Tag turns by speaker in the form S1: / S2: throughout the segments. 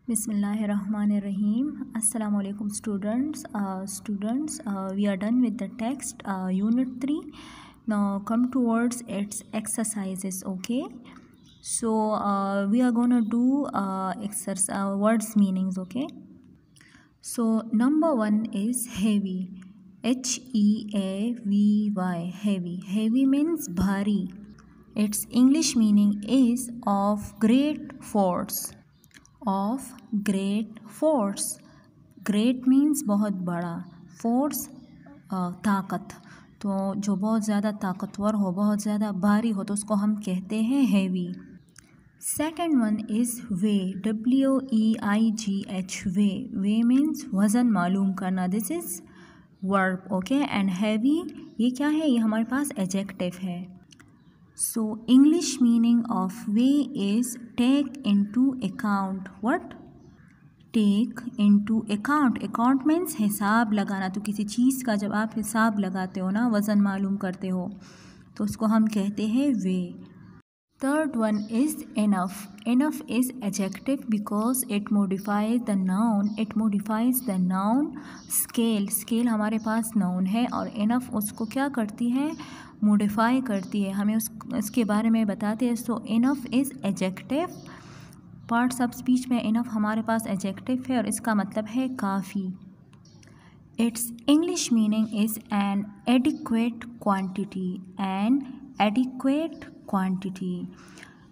S1: Bismillahirrahmanirrahim. Assalamu alaikum students. We are done with the text unit 3. Now come towards its exercises. Okay, so we are gonna do words meanings. Okay, so number 1 is heavy. Heavy. Heavy means bhari. Its English meaning is of great force. Great means बहुत बड़ा, force ताकत, तो जो बहुत ज़्यादा ताकतवर हो, बहुत ज़्यादा भारी हो, तो उसको हम कहते हैं heavy. Second one is way, WEIGH, way means वज़न मालूम करना, this is verb. Okay, and heavy ये क्या है, ये हमारे पास एडजेक्टिव है। So English meaning of weigh is take into account. What? Take into account. Account means हिसाब लगाना। तो किसी चीज़ का जब आप हिसाब लगाते हो ना, वज़न मालूम करते हो, तो उसको हम कहते हैं weigh. Third one is enough. Enough is adjective because it modifies the noun. It modifies the noun scale. Scale हमारे पास noun है और enough उसको क्या करती है, modify करती है, हमें उसके बारे में बताते हैं। So enough is adjective. Parts of speech में enough हमारे पास adjective है और इसका मतलब है काफ़ी। Its English meaning is an adequate quantity. An adequate quantity.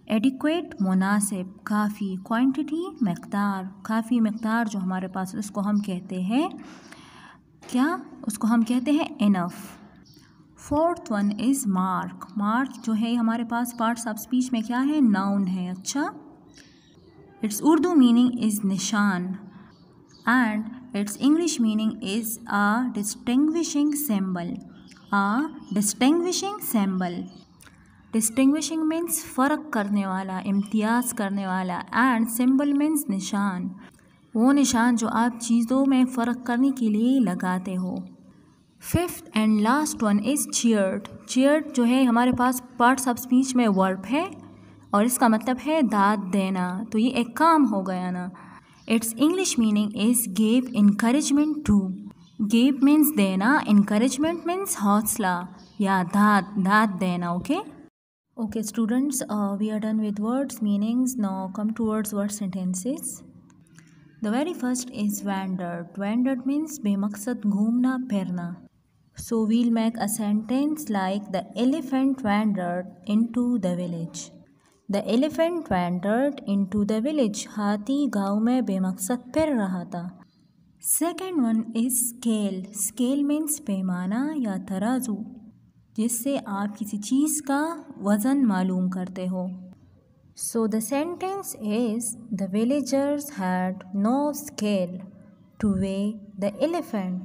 S1: Adequate मुनासिब, काफ़ी, quantity मकदार, काफ़ी मकदार जो हमारे पास, उसको हम कहते हैं क्या, उसको हम कहते हैं enough. Fourth one is mark. Mark जो है हमारे पास पार्ट्स ऑफ स्पीच में क्या है, नाउन है। अच्छा, इट्स उर्दू मीनिंग इज़ निशान and it's English meaning is a distinguishing symbol. A distinguishing symbol. Distinguishing means फ़र्क करने वाला, इम्तियाज़ करने वाला, एंड सिंबल मीन्स निशान, वो निशान जो आप चीज़ों में फ़र्क करने के लिए लगाते हो। Fifth and last one is cheered. Cheered जो है हमारे पास पार्ट्स ऑफ स्पीच में वर्ब है और इसका मतलब है दाद देना, तो ये एक काम हो गया ना। It's English meaning is give encouragement to. Give means देना, इनकरेजमेंट मीन्स हौसला या दाद देना। Okay students, we are done with words meanings. Now come towards word sentences. The very first is wandered. Wandered means बेमकसद घूमना फिरना. So we'll make a sentence like the elephant wandered into the village. The elephant wandered into the village. हाथी गाँव में बेमकसद फिर रहा था. Second one is scale. Scale means पैमाना या तराजू, जिससे आप किसी चीज़ का वज़न मालूम करते हो. So the sentence is the villagers had no scale to weigh the elephant.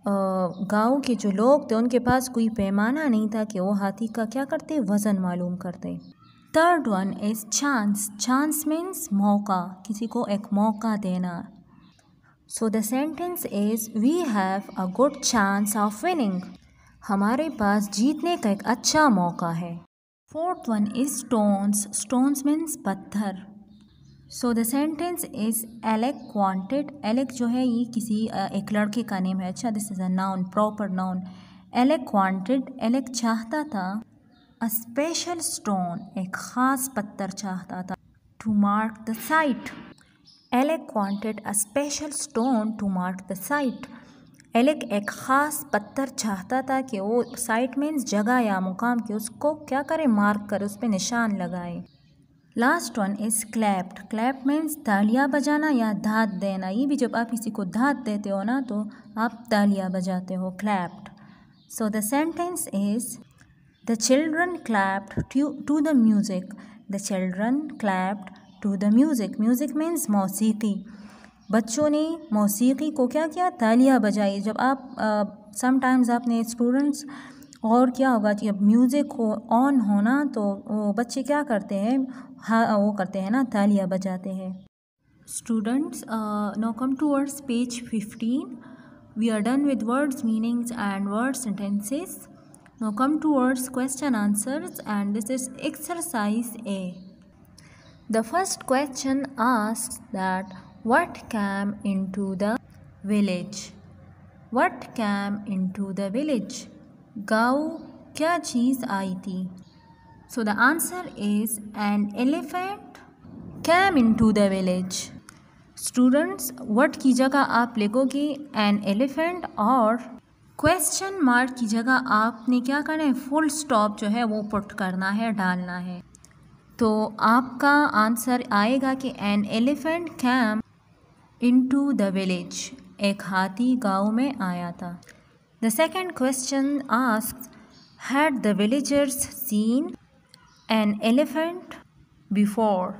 S1: गाँव के जो लोग थे उनके पास कोई पैमाना नहीं था कि वो हाथी का क्या करते, वज़न मालूम करते. Third one is chance. Chance means मौका, किसी को एक मौका देना. So the sentence is we have a good chance of winning. हमारे पास जीतने का एक अच्छा मौका है. Fourth one is stones. Stones means पत्थर. So the sentence is Alec wanted. Alec जो है ये किसी एक लड़के का नेम है. अच्छा, this is a noun, proper noun. Alec wanted, Alec चाहता था. अ स्पेशल स्टोन, एक ख़ास पत्थर चाहता था. To mark the site. Alec wanted a special stone to mark the site. Alec एक ख़ास पत्थर चाहता था कि वो साइट मीन्स जगह या मुकाम के उसको क्या करे, मार्क करे, उस पर निशान लगाए. Last one is clapped. Clap means तालियां बजाना या दाद देना. ये भी जब आप किसी को दाद देते हो ना, तो आप तालियां बजाते हो, clapped. So the sentence is the children clapped to the music. The children clapped to the music. Music means मौसीकी. बच्चों ने मौसीकी को क्या किया, तालियां बजाई. जब आप समटाइम्स आपने स्टूडेंट्स और क्या होगा कि अब म्यूज़िक हो ऑन होना, तो वो बच्चे क्या करते हैं, हाँ वो करते हैं ना, तालियां बजाते हैं. Students, now come towards page 15. We are done with words meanings and word sentences. Now come towards question answers and this is exercise A. The first question asks that what came into the village? What came into the village? गाँव क्या चीज़ आई थी? So the answer is an elephant came into the village. Students, what की जगह आप लिखोगे an elephant और question mark की जगह आपने क्या करना है, फुल स्टॉप जो है वो पुट करना है, डालना है। तो आपका आंसर आएगा कि an elephant came into the village, एक हाथी गांव में आया था। The second question asks had the villagers seen an elephant before?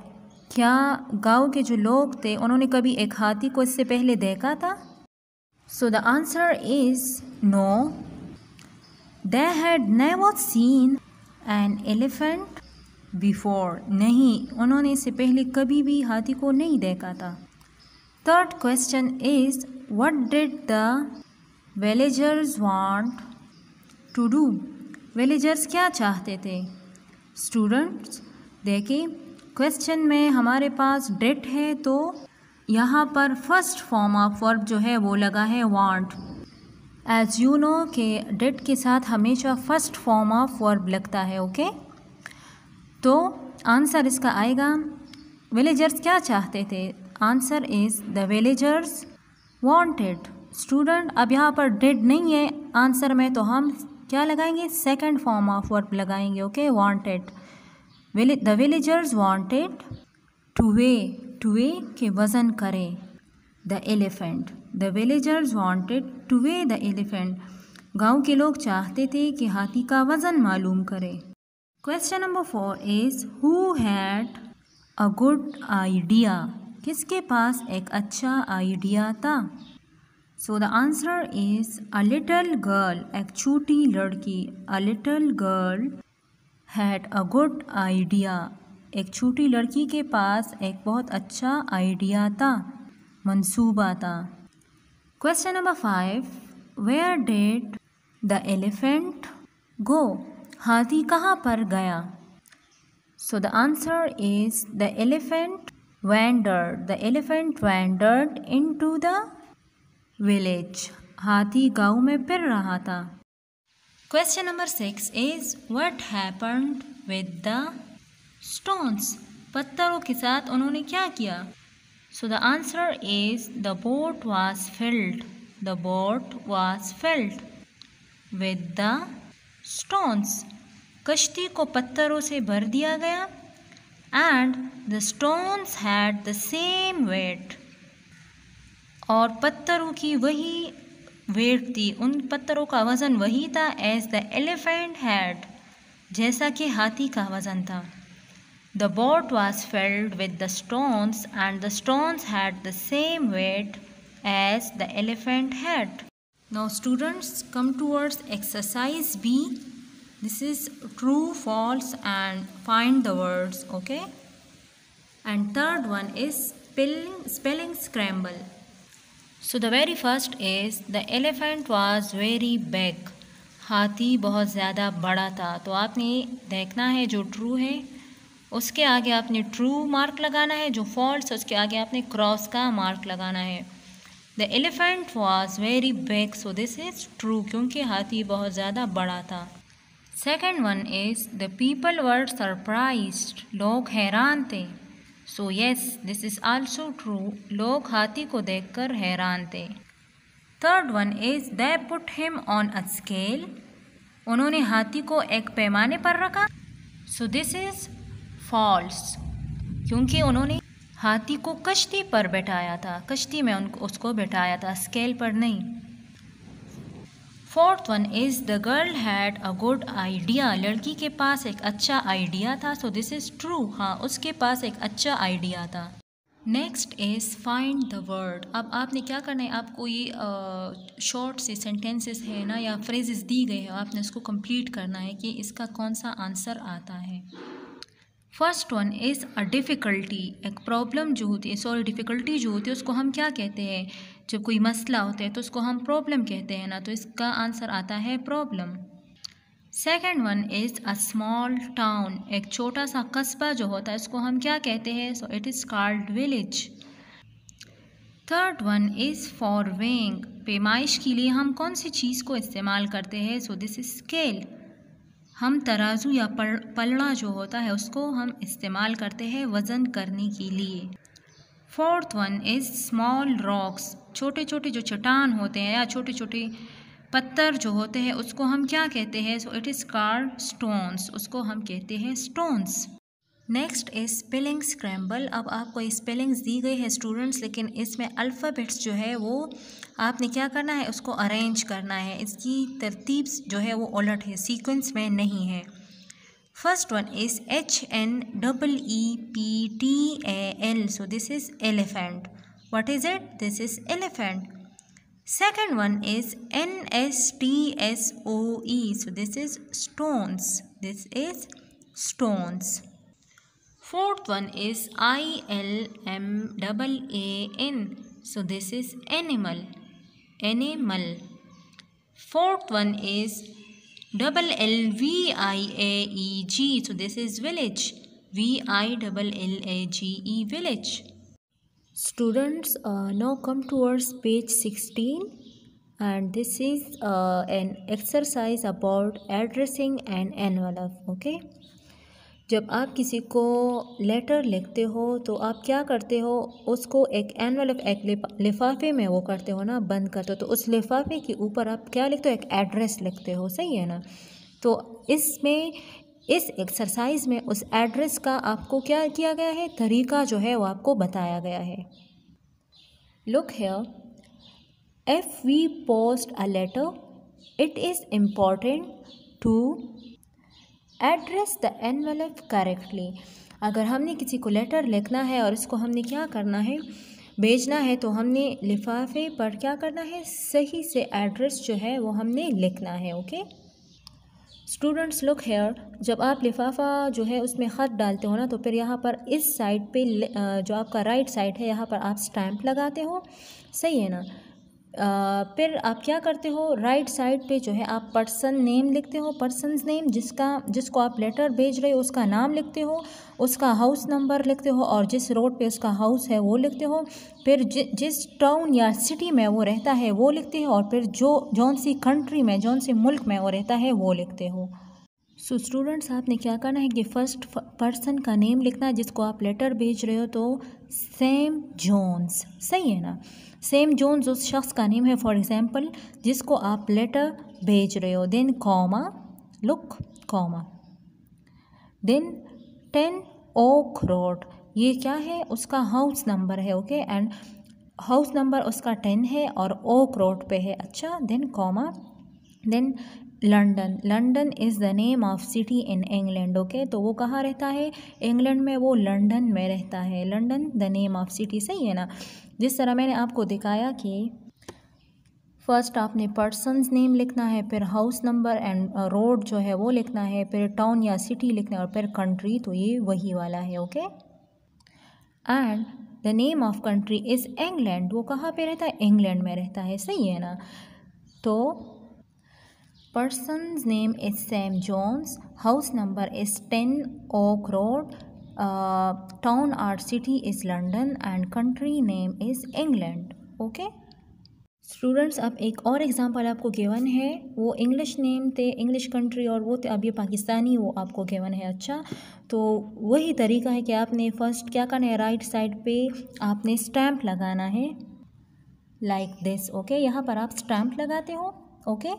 S1: क्या गांव के जो लोग थे उन्होंने कभी एक हाथी को इससे पहले देखा था? So the answer is no, they had never seen an elephant before. नहीं, उन्होंने इससे पहले कभी भी हाथी को नहीं देखा था। Third question is what did the villagers want to do? Villagers क्या चाहते थे? स्टूडेंट्स देखिए, क्वेश्चन में हमारे पास डिड है तो यहाँ पर फर्स्ट फॉर्म ऑफ वर्ब जो है वो लगा है वांट। एज यू नो कि डिड के साथ हमेशा फर्स्ट फॉर्म ऑफ वर्ब लगता है, ओके। तो आंसर इसका आएगा विलेजर्स क्या चाहते थे? Answer is the villagers wanted. Student, अब यहाँ पर डिड नहीं है आंसर में, तो हम क्या लगाएंगे? सेकंड फॉर्म ऑफ वर्ब लगाएंगे, okay, wanted. The villagers wanted two way के वज़न करे the elephant. The villagers wanted two way the elephant. गाँव के लोग चाहते थे कि हाथी का वज़न मालूम करे। Question number 4 is who had a good idea? किसके पास एक अच्छा आइडिया था? So the answer is a little girl, एक छोटी लड़की। A little girl had a good idea, एक छोटी लड़की के पास एक बहुत अच्छा आइडिया था, मंसूबा था। Question number 5, where did the elephant go? हाथी कहाँ पर गया? So the answer is the elephant wandered. The elephant wandered into the village. हाथी गाँव में फिर रहा था। Question number 6 is what happened with the stones? पत्थरों के साथ उन्होंने क्या किया? So the answer is the boat was filled. The boat was filled with the stones. कश्ती को पत्थरों से भर दिया गया। And the stones had the same weight, और पत्थरों की वही वेट थी, उन पत्थरों का वज़न वही था एज द एलिफेंट हैड, जैसा कि हाथी का वज़न था। The boat was filled with the stones and the stones had the same weight as the elephant had. Now students, come towards exercise B. This is true, false and find the words, okay? And third one is spelling scramble. So the very first is the elephant was very big. हाथी बहुत ज़्यादा बड़ा था। तो आपने देखना है जो ट्रू है उसके आगे आपने ट्रू मार्क लगाना है, जो फॉल्स है उसके आगे आपने क्रॉस का मार्क लगाना है। The elephant was very big, so this is true क्योंकि हाथी बहुत ज़्यादा बड़ा था। Second one is the people were surprised, लोग हैरान थे। So yes, this is also true, लोग हाथी को देखकर हैरान थे। Third one is they put him on a scale, उन्होंने हाथी को एक पैमाने पर रखा। सो दिस इज़ फॉल्स क्योंकि उन्होंने हाथी को कश्ती पर बैठाया था, कश्ती में उसको बैठाया था, स्केल पर नहीं। Fourth one is the girl had a good idea, लड़की के पास एक अच्छा आइडिया था। सो दिस इज़ ट्रू, हाँ उसके पास एक अच्छा आइडिया था। Next is find the word. अब आपने क्या करना है, आपको ये शॉर्ट से सेंटेंसेस है ना या फ्रेजेस दी गए हैं, आपने उसको कंप्लीट करना है कि इसका कौन सा आंसर आता है। First one is a difficulty, एक प्रॉब्लम जो होती है, डिफ़िकल्टी जो होती है उसको हम क्या कहते हैं? जब कोई मसला होता है तो उसको हम प्रॉब्लम कहते हैं ना, तो इसका आंसर आता है problem. Second one is a small town, एक छोटा सा कस्बा जो होता है उसको हम क्या कहते हैं? So it is called village. Third one is for weighing, पैमाइश के लिए हम कौन सी चीज़ को इस्तेमाल करते हैं? सो दिस इज स्केल, हम तराजू या पलड़ा जो होता है उसको हम इस्तेमाल करते हैं वज़न करने के लिए। Fourth one is small rocks, छोटे छोटे जो चट्टान होते हैं या छोटे छोटे पत्थर जो होते हैं उसको हम क्या कहते हैं? So it is called stones, उसको हम कहते हैं stones. Next is spelling scramble. अब आपको स्पेलिंग्स दी गई है स्टूडेंट्स, लेकिन इसमें अल्फ़ाबेट्स जो है वो आपने क्या करना है? उसको अरेंज करना है, इसकी तरतीब जो है वो उलट है, सीक्वेंस में नहीं है। First one is HNEEPTAL, so this is elephant. What is it? This is elephant. Second one is NSTSOE, so this is stones. This is stones. Fourth one is ILMAAN, so this is animal. Animal. Fourth one is VILLAGE, so this is village. VILLAGE, village. Students, now come towards page 16, and this is an exercise about addressing an envelope. Okay, जब आप किसी को letter लिखते हो तो आप क्या करते हो? उसको एक एनवेलप, एक लिफाफे में वो करते हो ना, बंद करते हो, तो उस लिफाफे के ऊपर आप क्या लिखते हो? एक एड्रेस लिखते हो, सही है ना? तो इसमें इस एक्सरसाइज में उस एड्रेस का आपको क्या किया गया है? तरीका जो है वो आपको बताया गया है। Look here, if we post a letter it is important to address the envelope correctly. अगर हमने किसी को लेटर लिखना है और इसको हमने क्या करना है? भेजना है, तो हमने लिफाफे पर क्या करना है? सही से एड्रेस जो है वो हमने लिखना है। ओके स्टूडेंट्स, लुक हेयर, जब आप लिफाफा जो है उसमें ख़त डालते हो ना, तो फिर यहाँ पर इस साइड पे जो आपका राइट साइड है यहाँ पर आप स्टैम्प लगाते हो, सही है ना? फिर आप क्या करते हो? राइट साइड पे जो है आप पर्सन नेम लिखते हो, पर्सनस नेम, जिसको आप लेटर भेज रहे हो उसका नाम लिखते हो, उसका हाउस नंबर लिखते हो, और जिस रोड पे उसका हाउस है वो लिखते हो। फिर जिस टाउन या सिटी में वो रहता है वो लिखते हो, और फिर जौन सी कंट्री में, जौन से मुल्क में वो रहता है वो लिखते हो। सो स्टूडेंट्स, आपने क्या करना है कि फ़र्स्ट पर्सन का नेम लिखना है जिसको आप लेटर भेज रहे हो, तो सेम जोन्स, सही है ना? सेम जोन्स उस शख्स का नेम है, फॉर एग्जांपल जिसको आप लेटर भेज रहे हो। Then comma, look comma, then 10 Oak Road, ये क्या है? उसका हाउस नंबर है। ओके, एंड हाउस नंबर उसका 10 है और ओक रोड पे है। अच्छा, then comma, then London, London is the name of city in England. Okay, तो वो कहाँ रहता है? इंग्लैंड में, वो लंदन में रहता है। London the name of city, सही है ना? जिस तरह मैंने आपको दिखाया कि फर्स्ट आपने पर्सनस नेम लिखना है, फिर हाउस नंबर एंड रोड जो है वो लिखना है, फिर टाउन या सिटी लिखना है, और फिर कंट्री, तो ये वही वाला है। Okay, and the name of country is England, वो कहाँ पे रहता है? इंग्लैंड में रहता है, सही है ना? तो person's name is Sam Jones, house number is 10 Oak Road, town or city is London, and country name is England. Okay students, अब एक और एग्जांपल आपको गिवन है, वो इंग्लिश नेम थे, इंग्लिश कंट्री, और वो थे अब ये पाकिस्तानी, वो आपको गिवन है। अच्छा, तो वही तरीका है कि आपने फर्स्ट क्या करना है? राइट साइड पे आपने स्टैम्प लगाना है, लाइक दिस। ओके, यहाँ पर आप स्टैम्प लगाते हो। ओके,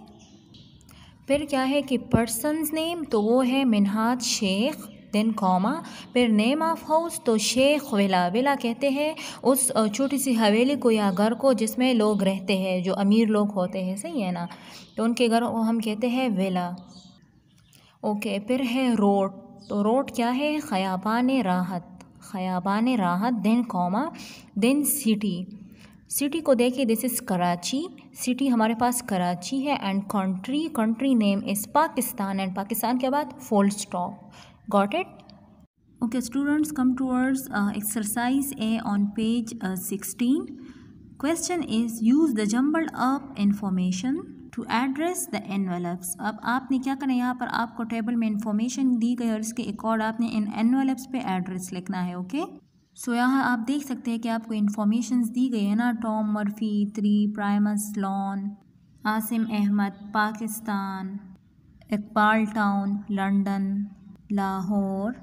S1: फिर क्या है कि पर्सनस नेम, तो वो है मिन्हाज शेख, देन कॉमा, फिर नेम ऑफ हाउस, तो शेख विला, विला कहते हैं उस छोटी सी हवेली को या घर को जिसमें लोग रहते हैं, जो अमीर लोग होते हैं, सही है ना? तो उनके घर को हम कहते हैं विला। ओके, फिर है रोड, तो रोड क्या है? Khayaban Rahat, Khayaban Rahat, then comma, then city, city को देखिए, दिस इज़ कराची, सिटी हमारे पास कराची है, and country, country name is Pakistan, and Pakistan के बाद full stop. Got it? Okay students, come towards exercise A on page 16. Question is, use the jumbled up information to address the envelopes, अब आपने क्या करना है, यहाँ पर आपको टेबल में इंफॉर्मेशन दी गई और इसके अकॉर्ड आपने इन एनवेलप्स पे एड्रेस लिखना है। ओके, सो यहाँ आप देख सकते हैं कि आपको इंफॉर्मेशंस दी गई है ना, Tom Murphy 3 Primus Lawn, Asim Ahmed Pakistan, Iqbal Town London, Lahore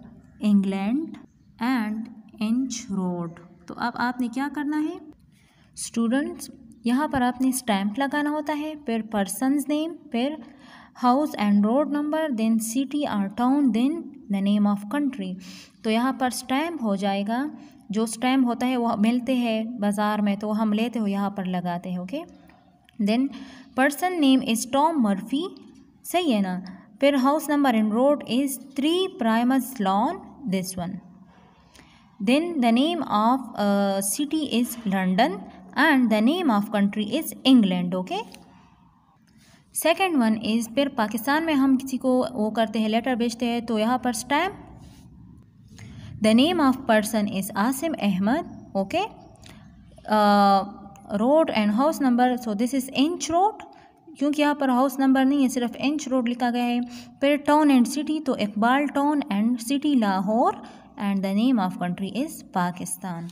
S1: England and Inch Road. तो अब आपने क्या करना है स्टूडेंट्स, यहाँ पर आपने स्टैम्प लगाना होता है, फिर पर्सनस नेम, फिर house and road number, then city और town, then the name of country. तो यहाँ पर स्टैम्प हो जाएगा, जो स्टैम्प होता है वो मिलते हैं बाज़ार में, तो हम लेते हो यहाँ पर लगाते हैं। Okay, then person name is Tom Murphy, सही है ना, फिर house number and road is 3 Primus Lawn, this one, then the name of city is London and the name of country is England. okay, second one is फिर पाकिस्तान में हम किसी को वो करते हैं, लेटर भेजते हैं, तो यहाँ पर stamp, the name of person is Asim Ahmed, okay, road and house number, so this is Inch Road, क्योंकि यहाँ पर हाउस नंबर नहीं है, सिर्फ इंच रोड लिखा गया है। फिर टाउन एंड सिटी, तो Iqbal town and city Lahore, and the name of country is Pakistan.